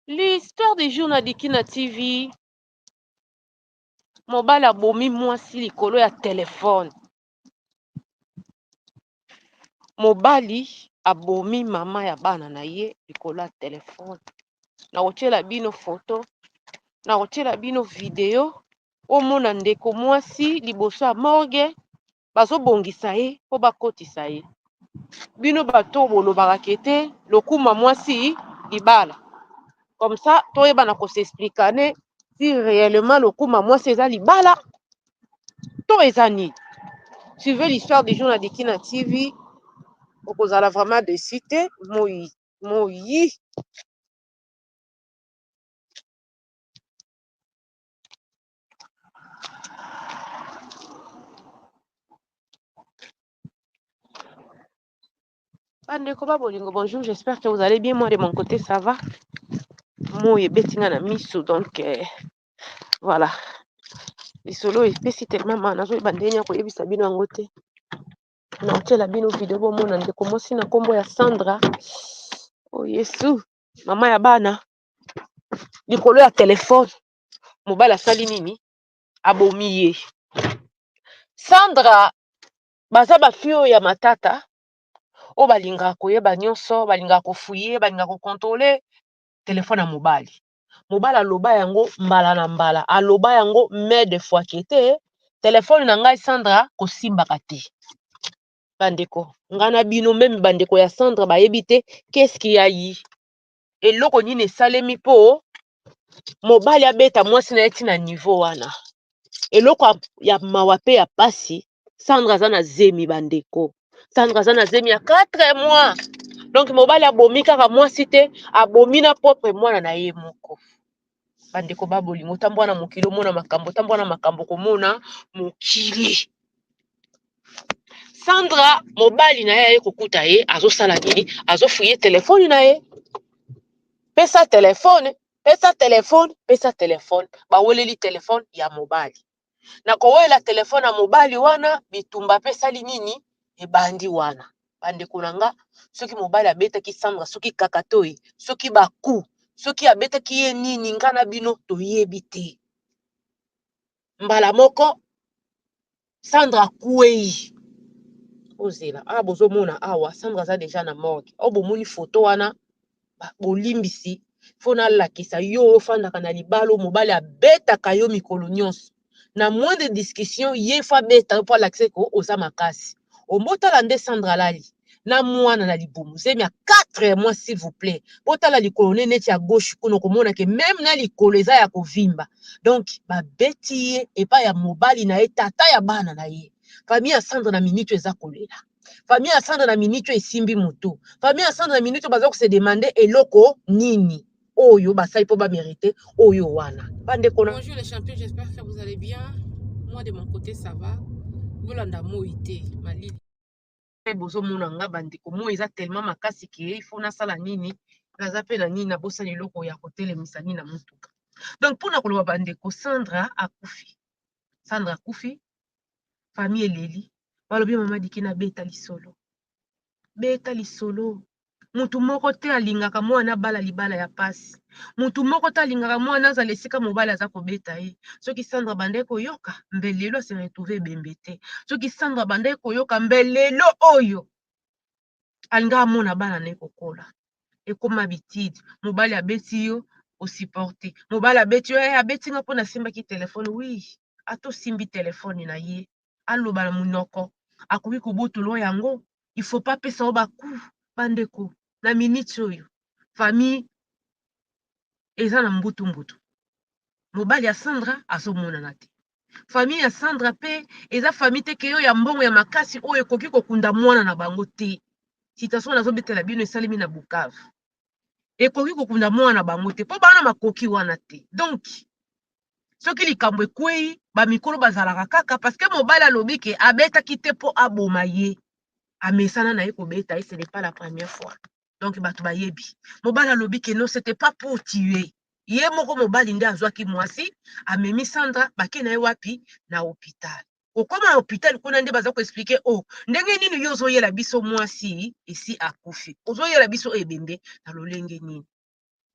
L'histoire des jours na Dikina TV, mobali abomi mwasi likolo ya telefone. Mobali abomi mama ya bana na ye likolo ya telefone. Na kotiela bino foto, na kotiela bino video, omona ndeko mwasi liboso ya morgue, bazobongisa ye po bakotisa ye. Bino bato bolobaka kete lokuma mwasi libala. Comme ça, toyeba na s'expliquer si réellement lokuma mwasi eza libala to eza nini. Suivez l'histoire des jours na Dikina TV. Okozala vraiment de cité moyi. Bandeko babolingo, bonjour, j'espère que vous allez bien. Moi de mon côté ça va. Moyi betinga na miso donc voilà. Lisolo espèce tellement mana zo bandenya ko yebisa bino yango te. Na otela bino video bomona ndeko mwasi na kombo ya Sandra. Oh Yesu, mama ya bana likolo ya telefone. Mobali asali nini? Abomi ye. Sandra baza bafio ya matata o balingaka koyeba nyonso, balingaka kofuye, balingaka kokontrole telefone ya mobali. Mobali aloba yango mbala na mbala, aloba yango mais de fois kete telefone na ngai Sandra kosimbaka te. Bandeko, ngana bino meme bandeko ya Sandra bayebi te qu'est-ce qui a yi. Eloko nini esalemi po mobali abeta mwasi na eti na niveau wana. Eloko ya mawa pe ya pasi, Sandra aza na zemi bandeko. Sandra aza na zemi ya 4 mois. Donc mobali abomi kaka mwasi te, abomi na propre mwana na ye moko. Bandeko babolingo tambwa na mokili omona makambo, tambwa na makambo komona mokili. Sandra mobali na ye kokuta ye, azosala nini? Azofuye telefone na ye. Pesa telefone, pesa telefone, pesa telefone. Baweleli telefone ya mobali. Na kowela telefone ya mobali wana bitumba pesa li nini ebandi wana. Bandeko nanga soki mobali abetaki Sandra soki kakatoyi, soki baku, soki abetaki ye nini ngana bino toyebi te. Mbala moko Sandra kuei ozela bozomona awa Sandra za deja na morgue. Bomoni foto wana bolimbisi fona lakisa yo ofandaka na libalo mobali abetaka yo mikolo nyonso. Na moins de discussion ye fa beta po lakise ko oza makasi. Omotala nde Sandra lali na mwana na libumu zemi ya 4 mois s'il vous plaît. Botala likolo neti ya gauche kuno komona ke même na likolo eza ya kovimba. Donc ba beti ye epa ya mobali na ye tata ya bana na ye. Famille ya Sandra na minute eza kolela. Famille ya Sandra na minute esimbi moto. Famille ya Sandra na minute baza ko se demander eloko nini. Oyo basai po ba mériter oyo wana. Bandeko na. Bonjour les champions, j'espère que vous allez bien. Moi de mon côté ça va. Bolanda moité malili. Bozo mona nga bandeko mo eza tellement makasi ke il faut na sala nini. Naza pe na nini na bosa eloko ya kotelemisa nini na mutuka. Donc pona koloba bandeko Sandra akufi. Sandra akufi. Famille eleli. Balobi mama Dikina beta lisolo. Beta lisolo. Mutu moko te alingaka mwana bala libala ya pasi. Mutu moko te alingaka mwana azala esika mobali aza kobeta ye. Soki Sandra bande koyoka mbelelo se retrouver bembete. Soki Sandra bande koyoka mbelelo oyo alingaka mwana bana ne kokola. Ekoma bitide mobali abeti yo osupporter. Mobali abeti yo abeti nga pona simbaki telefone. Oui, ato simbi telefone na ye. Aloba na munoko. Akoki kobotolo yango. Il faut pas pesa o baku bandeko. Na minute oyo famille eza na mbutu mobali ya Sandra azomona na te. Famille ya Sandra pe eza famille te ke yo ya mbongo ya makasi oyo ekoki kokunda mwana na bango te. Citation nazobetela bino esalemi na Bukavu. Ekoki kokunda mwana na bango te po bana makoki wana te. Donc soki likambo ekwei ba mikolo bazalaka kaka parce que mobali alobi ke abetaki te po aboma ye. Amesana na ye kobeta ye, ce n'est pas la première fois. Donc bato bayebi. Mobali alobi ke non, c'était pas pour tuer. Ye moko mobali nde azwaki mwasi, amemi Sandra bake na ye wapi na hôpital. Okoma na hôpital kuna nde baza ko expliquer oh, ndenge nini yo zoyela biso mwasi esi akufi. Ozoyela biso ebembe na lolenge nini.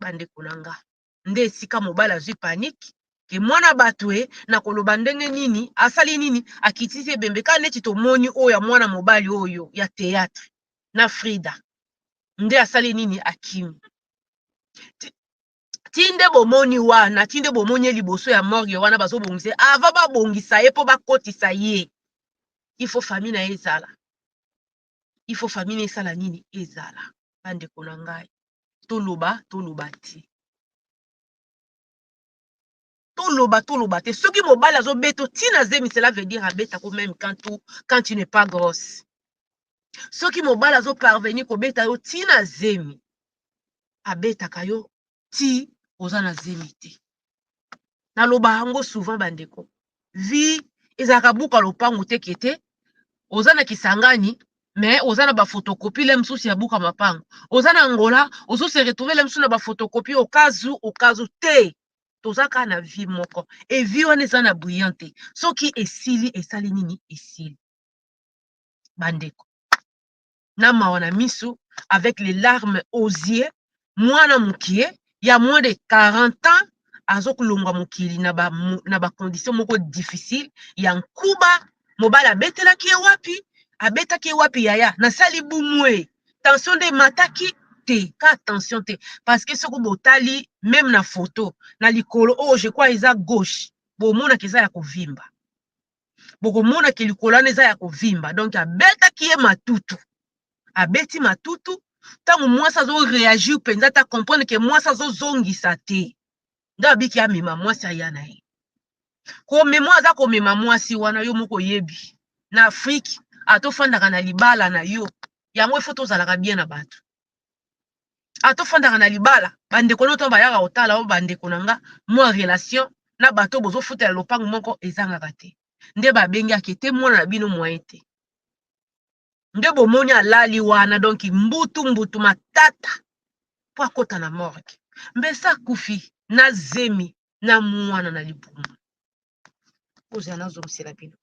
bande konanga nde esika mobali azwi panique ke mwana bato na koloba ndenge nini asali nini akitisi ebembe ka neti tomoni oyo ya mwana mobali oyo ya théâtre na Frida nde asali nini akimi tinde bomoni wana tinde bomoni liboso ya morgue wana bazobongisa ava babongisa ye po bakotisa ye il faut famille na ezala il faut famille esala nini ezala bandeko na ngai toloba ti toloba te soki mobali azobeta tina zemi cela veut dire abeta ko même quand tu n'es pas grosse soki mobali azoparvenir kobeta yo tina zemi abetaka yo ti oza na zemi te naloba yango souvent bandeko vi ezalaka buka lopango te kete oza na Kisangani mais oza na bafotokopie le mosusu ya buka mapango oza na Angola ozose retrouver le mosusu na bafotokopie okazu te tozaka na vie moko e vie wana eza na brillante soki esili esali nini esili bandeko na mawa na miso avec les larmes aux yeux mwana mokie ya moins de 40 ans azokolongwa mokili na ba condition moko difficile ya nkuba mobali abetelaki ye wapi abetaki ye wapi yaya nasali bumwe tension de mataki te ka attention te parce que soko botali même na photo na likolo oh je crois eza gauche bomonaki eza ya kovimba bokomonaki likolo wana eza ya kovimba donc abetaki ye matutu abeti matutu ntango mwasi azoreagir mpenza ta comprendre ke mwasi azozongisa te nde abiki amema mwasi aya na ye komema aza komema mwasi wana yo moko oyebi na Afrique atofandaka na libala na yo yango ifo tozalaka bien na bato atofandaka na libala bandeko no to bayaka otala o bandeko na nga mwa relation na bato bozofutela lopango moko ezangaka te nde babengaki te mwana na bino mwaye te nde bomoni alali wana donc mbutu matata po akota na morgue mbesa kufi na zemi na mwana na libumu oza nazomisela bino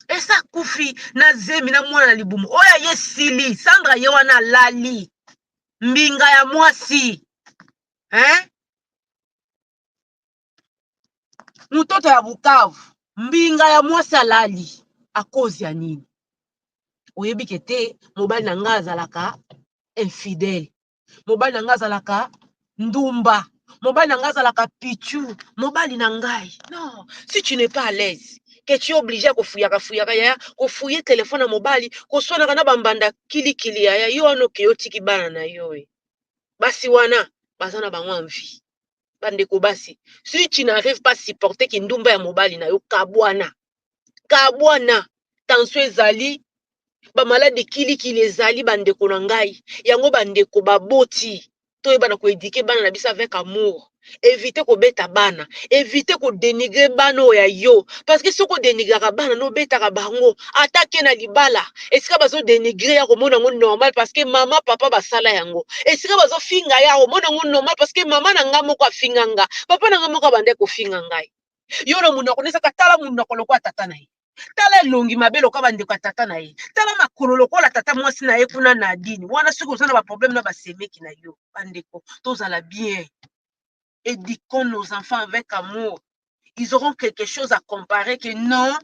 esa kufi na zemi na mwana na libumu oya ye sili Sandra ye wana alali mbinga ya mwasi mtoto ya Bukavu mbinga ya mwasi alali akozi ya nini oyebi ke te mobali na nga azalaka infidèle mobali na nga azalaka ndumba mobali na nga azalaka pichu mobali na ngai non si tu n'es pas à l'aise que tu es obligé kofuyaka yaya kofuye telefone ya mobali koswanaka na bambanda kilikili yaya yo wana oke otiki bana na yo basi wana baza na bango envie bandeko basi si tu n'arrives pas supporter ki ndumba ya mobali na yo kabwana tension ezali bamaladi kilikili ezali bandeko na ngai yango bandeko baboti toyebana koedike bana na biso avec amour éviter kobeta bana éviter kodénigrer bana oyo ya yo parce que soki odénigraka bana nobetaka bango atake na libala esika bazodénigrer ya komona yango normal parce que mama papa basala yango esika bazofinga ya komona yango normal parce que mama na nga moko afinga nga papa na nga moko abande kofinga ngai yo na munoko nesaka tala munoko lokola tata na ye tala elongi mabe lokola bandeko ya tata na ye tala makolo lokola tata mwasi na ye kuna na dini wana soki oza na baproblème na basemeki na yo bandeko tozala bien éduquons nos enfants avec amour ils auront quelque chose à comparer que non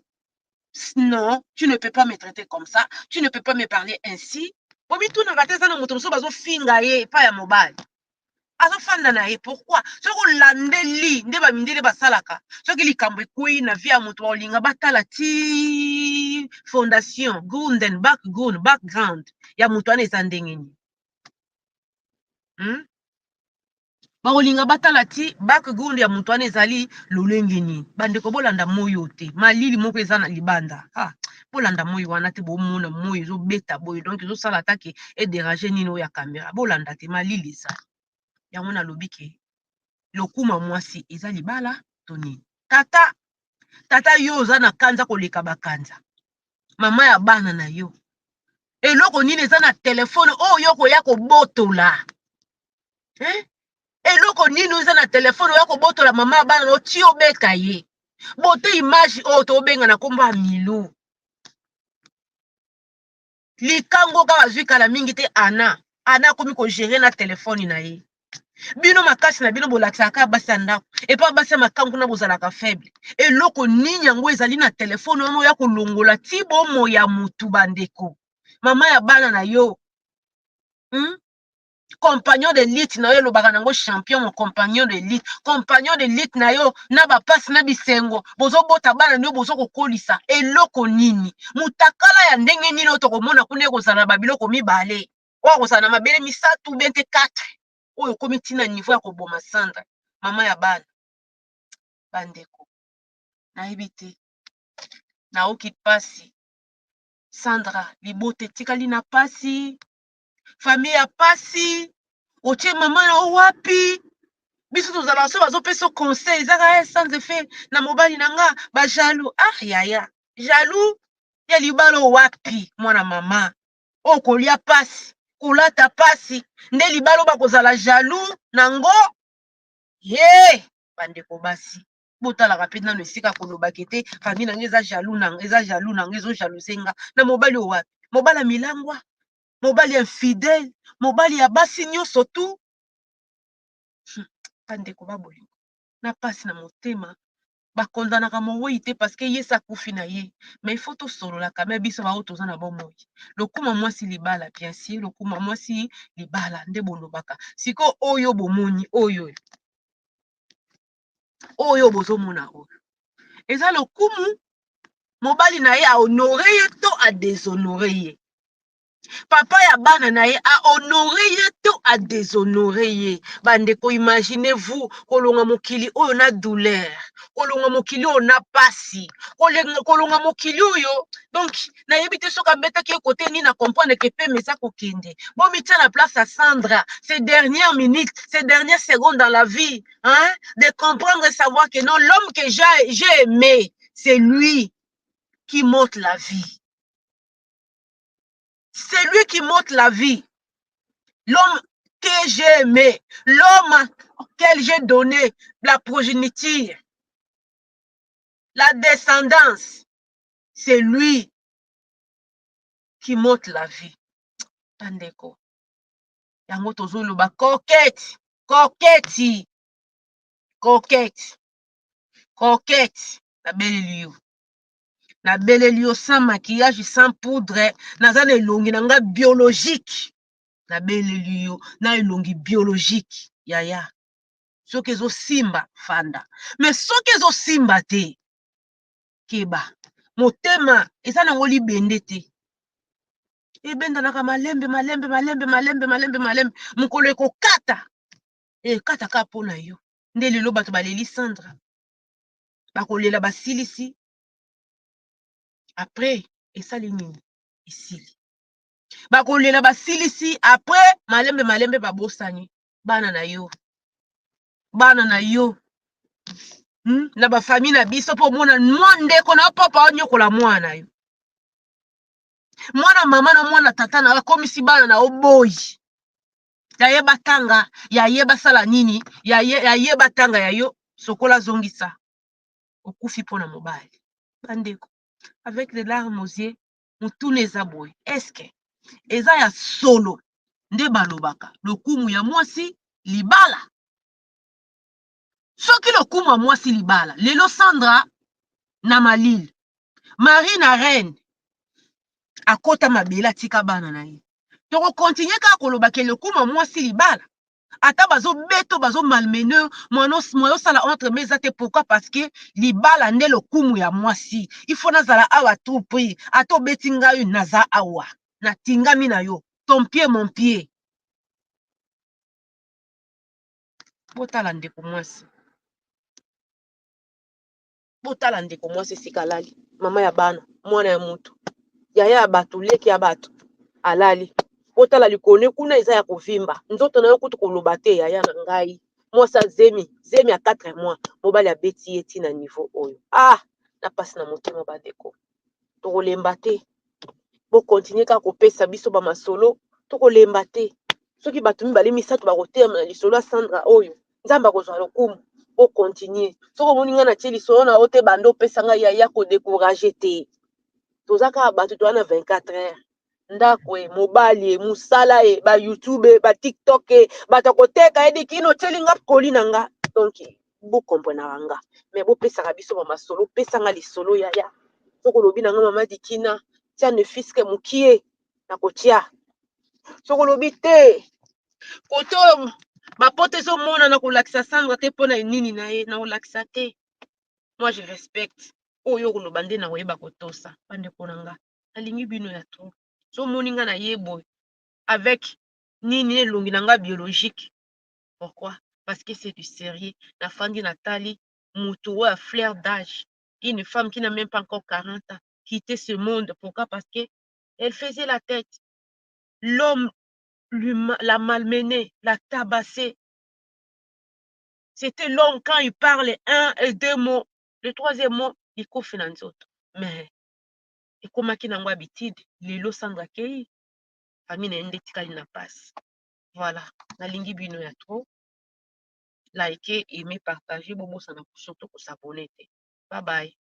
tu ne peux pas me traiter comme ça tu ne peux pas me parler ainsi bobitunaka te eza na moto mosusu bazofinga ye epai ya mobali azofanda na ye pourquoi soki olandeli nde bamindele basalaka soki likambo ekwei na vie ya moto baolinga batala ti fondation grunden background ya moto wana eza ndenge nini bakolinga batala ti background ya moto wana ezali lolenge nini bandeko bolanda moyo te malili moko eza na libanda bolanda moyo wana te bomona moyo ezobeta boye donc ezosala atake edérange nini oyo ya caméra bolanda te malili ezali yango nalobi ke lokuma mwasi eza libala to nini tata yo oza na kanza koleka bakanza mama ya bana na yo eloko nini eza na telefone oyo koya kobotola eloko nini oza na telefone oya kobotola mama ya bana na yo ti obeta ye bote image oyo tobenga na kombo ya milu likango kaka azwi kala mingi te ana akomi kogere na telefone na ye bino makasi na bino bolakisaka basi ya ndako epa basi ya makambo kuna bozalaka faible eloko nini yango ezali na telefone wana oya kolongola ti bomo ya mutu bandeko mama ya bana na yo compagnon de lutte na yo elobaka nango champion mon compagnon de lutte na yo na bapasi na bisengo bozobota bana na yo bozokokolisa eloko nini mutakala ya ndenge nini oyo tokomona kuna ekozala na babiloko mibale oyo akozala na mabele misatu bente 4 oyo okomi ntina niveau ya koboma Sandra mama ya bana bandeko nayebi te naoki pasi Sandra libote etikali na pasi famille ya pasi otie mama na o wapi biso tozala so bazopesa conseil ezaka sans effet na mobali na nga bajaloux yaya jaloux ya libala wapi mwana mama oyo kolia pasi kolata pasi nde libala oyo bakozala jaloux nango ye bandeko basi botalaka mpe nano esika kolobaki te famille nango eza jaloux nango ezojalouze nga na mobali oyo wapi mobali ya milangwa mobali ya infidèle mobali ya basi nyonso tu bandeko babolingo na pasi na motema bakondanaka mowei te parceke ye sakufi na ye ma ifo tosololaka me biso bao toza na bomoi lokuma mwasi libala bien sûr lokuma mwasi libala nde bolobaka siko oyo bomoni oyo bozomona oyo eza lokumu mobali na ye ahonore ye to adeshonore ye papa ya bana na ye ahonore ye to adeshonore ye bandeko imaginez-vous kolonga mokili oyo na douleur kolonga mokili oyo na pasi kolonga mokili oyo donc nayebi te soki abetaki ye kote nini na comprendre ke peme eza kokende bomitia na place ya Sandra ces dernières minutes ces dernières secondes dans la vie de comprendre et savoir que non, l'homme que j'ai aimé c'est lui qui monte la vie. C'est lui qui monte la vie. L'homme que j'ai aimé, l'homme auquel j'ai donné la progéniture, la descendance, c'est lui qui monte la vie. Tandeko. Yango tozoloba coquette, coquette, coquette, coquette. La belle lieu. Na belle lieu sans maquillage, sans poudre, naza na elongi nanga biologique. Na belle lieu, na elongi biologique. Yaya. Soki ezo simba fanda. Mais soki ezo simba te. Keba. Motema, eza nango libende te. Ebenda naka malembe. Mukolo ekokata. Kata ka po na yo. Nde lelo bato baleli Sandra. Bakolela basilisi. Après, esali nini? Esili. Bakolela basilisi. Après, malembe babosani. Bana na yo. Na ba famille na biso po mona ndeko na papa onyokola mwana yo. Mwana mama na mwana tata na komisi bana na oboyi. Yayeba tanga, yayeba sala nini, yayeba tanga yayo sokola zongisa. Okufi pona mobali. Bandeko. Avec les larmes aux yeux, mutune eza boy. Est-ce que eza ya solo nde balobaka lokumu ya mwasi libala? Soki lokumu ya mwasi libala, lelo Sandra na malile, Marie na reine akota mabela tika bana na ye. Toko continue kaka kolobaka lokumu ya mwasi libala. Ata bazo beto bazo malmeneur moyo sala entre mes ate pourquoi parce que libala nde lokumu ya mwasi. Il faut nazala awa tout prix. Ato beti ngai naza awa. Na tingami na yo. Ton pied mon pied. Botala ndeko mwasi. Botala ndeko mwasi sikalali. Mama ya bana, mwana ya mutu. Yaya ya batu, leki ya batu. Alali. Botala likone kuna eza ya kovimba. Nzoto na yo kutu koloba te yaya na ngai. Mwasa zemi ya 4 mois. Mobali ya beti eti na niveau oyo. Na pasi na motema badeko. Tokolemba te. Bo continue ka kopesa biso ba masolo. Tokolemba te. Soki batu mibale misato bakotema na lisolo ya Sandra oyo. Nzamba kozwa lokumu. Bo continue. Soko moninga na tie lisolo na ote bando pesa nga yaya ko décourager te. Tozaka batu to na 24 heures. ndako ye mobali ye mosala ye ba YouTube ba TikTok ye bato koteka edi kino telinga koli na nga donc bokomprenaka nga me bopesaka biso bamasolo pesanga lisolo yaya soko lobi na nga mama dikina tia ne fiske mokie na kotia soko lobi te koto bapote ezomona na kolakisa sandra te mpona nini na ye na kolakisa te. Moi je respecte oyo koloba nde na koyeba kotosa bandeko na nga nalingi bino ya tro somoni nga na ye boye avec nini elongi na nga biologique. Pourquoi? Parce que c'est du sérieux. La femme qui Nathalie Moutoua a flair d'âge. Une femme qui n'a même pas encore 40 ans quitté ce monde. Pourquoi? Parce que elle faisait la tête. L'homme l'a malmenée, l'a tabassée. C'était l'homme quand il parle un et deux mots. Le troisième mot, il couffe dans les autres. Mais, et comme il n'a pas habitude, les lots sans accueil, famille n'a pas passe. Voilà. La lingi bino ya trop. Likez, aimez, partagez, bobo, ça n'a surtout pour s'abonner. Bye bye.